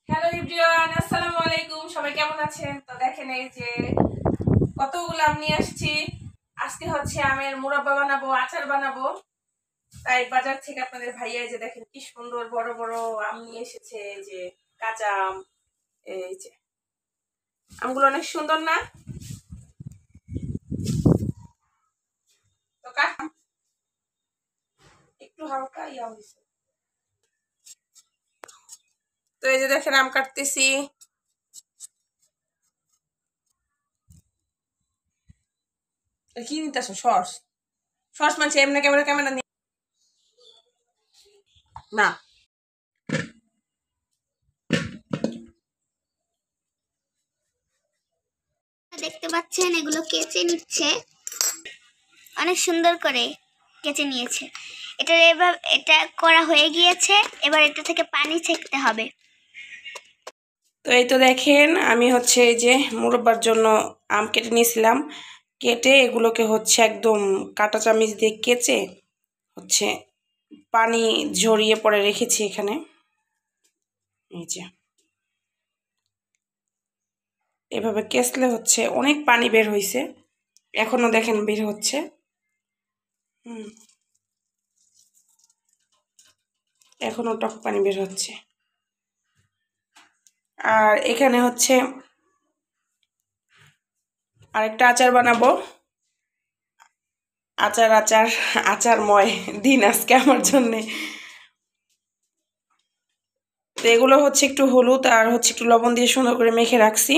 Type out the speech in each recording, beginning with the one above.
Hello everyone, আসসালামু আলাইকুম। সবাই কেমন আছেন? তো দেখেন এই যে কতগুলো আম নিয়ে আসছি। আজকে হচ্ছে আমের মুরাব্বা বানাবো, আচার বানাবো। তাই বাজার থেকে আপনাদের ভাইয়া এই যে দেখেন কি সুন্দর বড় বড় আম নিয়ে এসেছে। এই যে কাঁচা আম, এই যে আমগুলো অনেক সুন্দর না? তো একটু হালকা ইয়া হয়েছে। তো এই যে দেখেন আম কাটতেছি। কি নিতেছো? সস? সস মানছে এমনি ক্যামেরা ক্যামেরা না। দেখতে পাচ্ছেন এগুলো কেচে নিচ্ছে, অনেক সুন্দর করে কেচে নিয়েছে। এটা করা হয়ে গিয়েছে, এবার এটা থেকে পানি ছেঁকতে হবে। তো এই তো দেখেন আমি হচ্ছে এই যে মুরব্বার জন্য আম কেটে নিয়েছিলাম। কেটে এগুলোকে হচ্ছে একদম কাঁটা চামচ দিয়ে কেচে হচ্ছে পানি ঝরিয়ে পরে রেখেছি এখানে। এই যে এভাবে কেচলে হচ্ছে অনেক পানি বের হয়েছে, এখনো দেখেন বের হচ্ছে। এখনো টক পানি বের হচ্ছে। আর এখানে হচ্ছে আরেকটা আচার বানাবো। আচার আচার আচারময় দিন আজকে আমার জন্যে। তো এগুলো হচ্ছে একটু হলুদ আর হচ্ছে একটু লবণ দিয়ে সুন্দর করে মেখে রাখছি।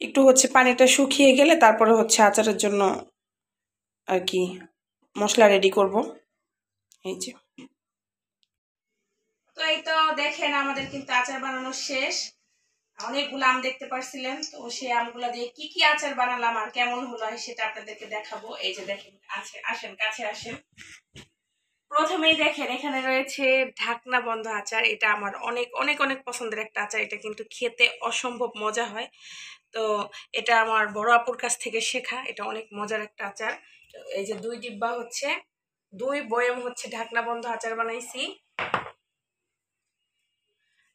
একটু হচ্ছে পানিটা শুকিয়ে গেলে তারপরে হচ্ছে আচারের জন্য আর কি মশলা রেডি করব। এই যে তো এই তো দেখেন আমাদের কিন্তু আচার বানানো শেষ। অনেকগুলো আম দেখতে পারছিলেন, তো সেই আমগুলা দিয়ে কি কি আচার বানালাম আর কেমন হলো সেটা আপনাদেরকে দেখাবো। এই যে দেখেন, আসেন কাছে আসেন। প্রথমেই দেখেন এখানে রয়েছে ঢাকনা বন্ধ আচার। এটা আমার অনেক অনেক অনেক পছন্দের একটা আচার। এটা কিন্তু খেতে অসম্ভব মজা হয়। তো এটা আমার বড় আপুর কাছ থেকে শেখা। এটা অনেক মজার একটা আচার। তো এই যে 2 ডিব্বা হচ্ছে 2 বয়ম হচ্ছে ঢাকনা বন্ধ আচার বানাইছি।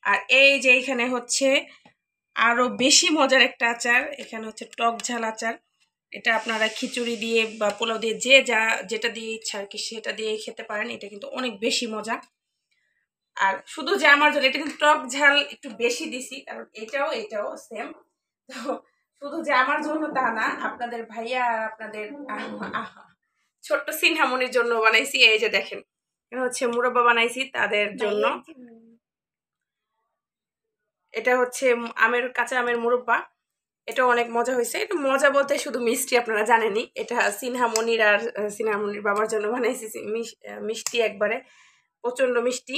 আর এই যে এখানে হচ্ছে আরো বেশি মজার একটা আচার। এখানে হচ্ছে টক ঝাল আচার। এটা আপনারা খিচুড়ি দিয়ে বা পোলাও দিয়ে যেটা দিয়ে ইচ্ছা আর কি সেটা দিয়ে খেতে পারেন। এটা কিন্তু অনেক বেশি মজা। আর শুধু যে আমার জন্য, এটা কিন্তু টক ঝাল একটু বেশি দিছি কারণ এটাও সেম। তো শুধু যে আমার জন্য তা না, আপনাদের ভাইয়া আর আপনাদের ছোট্ট সিনহামনির জন্য বানাইছি। এই যে দেখেন এটা হচ্ছে মুরব্বা বানাইছি তাদের জন্য। এটা হচ্ছে কাঁচা আমের মুরব্বা। এটা অনেক মজা হয়েছে। এটা মজা বলতে শুধু মিষ্টি, আপনারা জানেনই। এটা সিনহামনির বাবার জন্য বানাইছি। মিষ্টি একবারে প্রচন্ড মিষ্টি।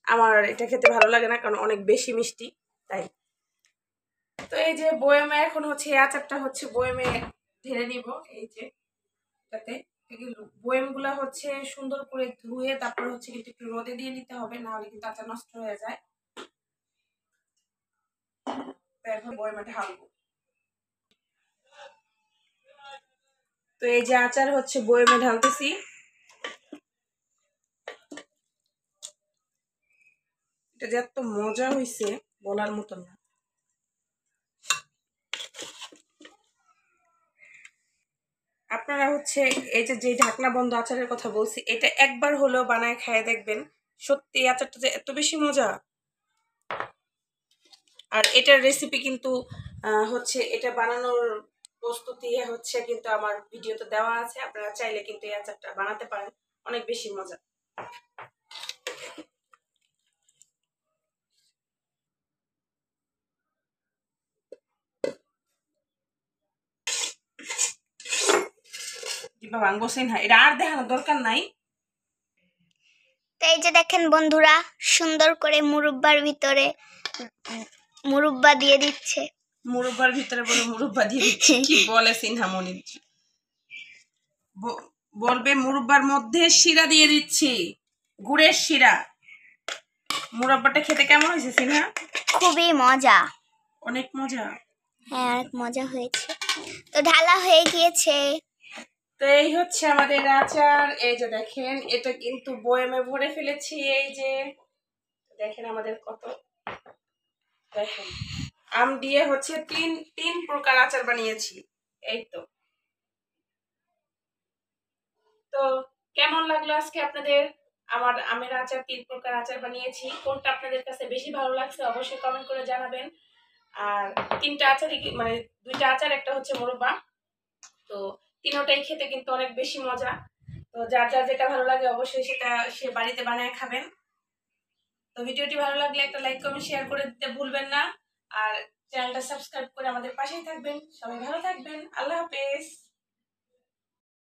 আমার এটা খেতে ভালো লাগে না কারণ অনেক বেশি মিষ্টি, তাই। তো এই যে বয়মে এখন হচ্ছে এই আচারটা হচ্ছে বয়মে ঢেলে নিব। এই যে এটাতে বয়মগুলা হচ্ছে সুন্দর করে ধুয়ে তারপর হচ্ছে কিন্তু একটু রোদে দিয়ে নিতে হবে, না হলে কিন্তু আচার নষ্ট হয়ে যায়। তো এখন বয়মে ঢালবো। তো এই যে আচার হচ্ছে বয়মে ঢালতেছি। এটা যে এত মজা হয়েছে বলার মতো না। আপনারা হচ্ছে এই যে ঢাকনা বন্ধ আচারের কথা বলছি, এটা একবার হলেও বানায় খেয়ে দেখবেন। সত্যি এই আচারটা যে এত বেশি মজা। আর এটার রেসিপি কিন্তু হচ্ছে এটা বানানোর প্রস্তুতি হচ্ছে কিন্তু আমার ভিডিওতে দেওয়া আছে। আপনারা চাইলে কিন্তু এই আচারটা বানাতে পারেন, অনেক বেশি মজা। এটা আর দেখানোর দরকার নাই। তো এই যে দেখেন বন্ধুরা, সুন্দর করে মুরব্বার ভিতরে মুরব্বা দিয়ে দিচ্ছে। মুরব্বার ভিতরে বলে মুরব্বা দিয়ে দিচ্ছে? কি বলে সিনহামনি? বলবে মুরব্বার মধ্যে শিরা দিয়ে দিচ্ছি, গুড়ের শিরা। মুরব্বাটা খেতে কেমন হয়েছে সিনহা? খুবই মজা। অনেক মজা। হ্যাঁ, অনেক মজা হয়েছে। তো ঢালা হয়ে গিয়েছে। তো এই হচ্ছে আমাদের আচার। এই যে দেখেন, এটা কিন্তু বয়ামে ভরে ফেলেছি। এই যে দেখেন আমাদের কত, দেখেন আম দিয়ে হচ্ছে তিন তিন প্রকার আচার বানিয়েছি। এই তো। তো কেমন লাগলো আজকে আপনাদের আমার আমের আচার, তিন প্রকার আচার বানিয়েছি, কোনটা আপনাদের কাছে বেশি ভালো লাগছে অবশ্যই কমেন্ট করে জানাবেন। আর তিনটা আচারই মানে দুইটা আচার, একটা হচ্ছে মোরব্বা। তো তিনোটাই খেতে কিন্তু অনেক বেশি মজা। তো যার যার যেটা ভালো লাগে অবশ্যই সেটা সে বাড়িতে বানায় খাবেন। তো ভিডিওটি ভালো লাগলে একটা লাইক কমেন্ট শেয়ার করে দিতে ভুলবেন না। আর চ্যানেলটা সাবস্ক্রাইব করে আমাদের পাশেই থাকবেন। সবাই ভালো থাকবেন। আল্লাহ হাফেজ।